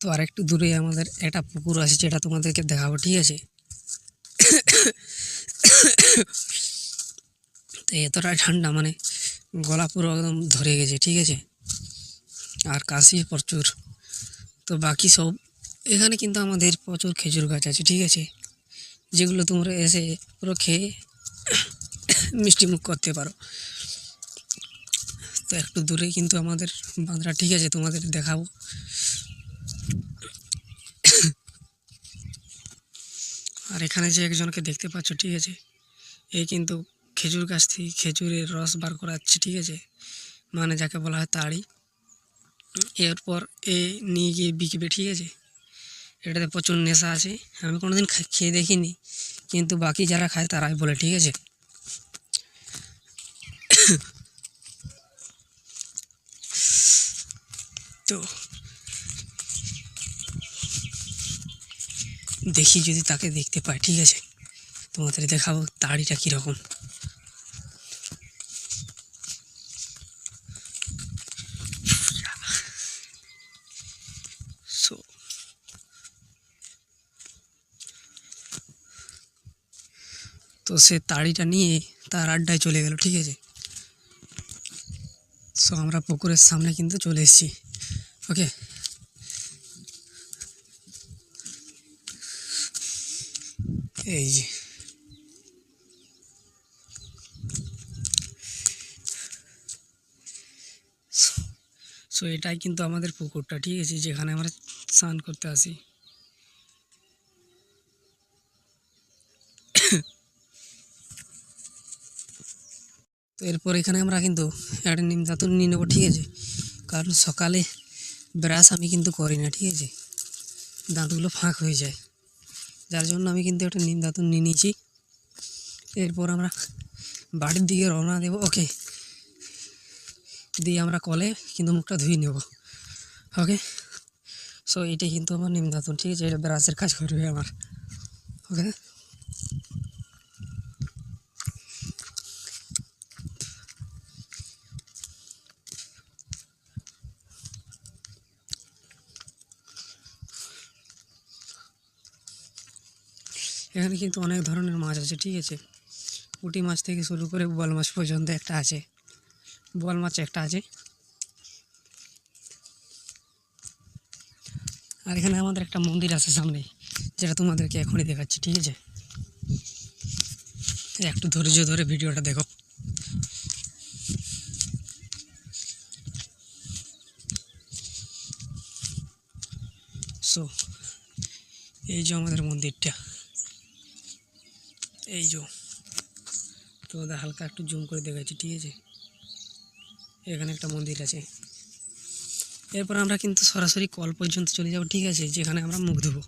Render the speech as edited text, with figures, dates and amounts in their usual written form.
তো আর একটু দূরে আমাদের একটা পুকুর আছে, যেটা তোমাদেরকে দেখাবো, ঠিক আছে। তো এতটা ঠান্ডা, মানে গলা পুরো একদম ধরে গেছে, ঠিক আছে, আর কাশি প্রচুর। তো বাকি সব এখানে কিন্তু আমাদের প্রচুর খেজুর গাছ আছে, ঠিক আছে, যেগুলো তোমরা এসে পুরো খেয়ে মিষ্টি মুখ করতে পারো। তো একটু দূরে কিন্তু আমাদের বাঁধটা, ঠিক আছে, তোমাদের দেখাবো। আর এখানে যে একজনকে দেখতে পাচ্ছ, ঠিক আছে, এই কিন্তু খেজুর গাছ থেকে খেজুরের রস বার করাচ্ছে, ঠিক আছে, মানে যাকে বলা হয় তাড়ি। এরপর এ নিয়ে গিয়ে বিকবে, ঠিক আছে। এটাতে প্রচুর নেশা আছে, আমি কোনোদিন খেয়ে দেখিনি, কিন্তু বাকি যারা খায় তারাই বলে, ঠিক আছে। তো দেখি যদি তাকে দেখতে পাই, ঠিক আছে, তোমাদের দেখাবো তাড়িটা কীরকম। তো সে তাড়িটা নিয়ে তার আড্ডায় চলে গেল, ঠিক আছে। সো আমরা পুকুরের সামনে কিন্তু চলে এসেছি, ওকে। এই যে সো এটাই কিন্তু আমাদের পুকুরটা, ঠিক আছে, যেখানে আমরা স্নান করতে আসি। তো এরপর এখানে আমরা কিন্তু একটা নিম দাঁতুন নিয়ে নেবো, ঠিক আছে, কারণ সকালে ব্রাশ আমি কিন্তু করি না, ঠিক আছে, দাঁতগুলো ফাঁক হয়ে যায়, যার জন্য আমি কিন্তু একটা নিম দাঁতুন নিয়ে নিয়েছি। এরপর আমরা বাড়ির দিকে রওনা দেবো, ওকে, দিয়ে আমরা কলে কিন্তু মুখটা ধুয়ে নেব, ওকে। সো এটাই কিন্তু আমার নিম দাঁতুন, ঠিক আছে, এটা ব্রাশের কাজ করবে আমার, ওকে। এখানে কিন্তু অনেক ধরনের মাছ আছে, ঠিক আছে, পুঁটি মাছ থেকে শুরু করে বোয়াল মাছ পর্যন্ত একটা আছে, বোয়াল মাছ একটা আছে। আর এখানে আমাদের একটা মন্দির আছে সামনে, যেটা তোমাদেরকে এখনই দেখাচ্ছি, ঠিক আছে, একটু ধৈর্য ধরে ভিডিওটা দেখো। সো এই যে আমাদের মন্দিরটা, এই যে তোমাদের হালকা একটু জুম করে দেখাচ্ছি, ঠিক আছে, এখানে একটা মন্দির আছে। এরপর আমরা কিন্তু সরাসরি কল পর্যন্ত চলে যাব, ঠিক আছে, যেখানে আমরা মুখ ধুবো।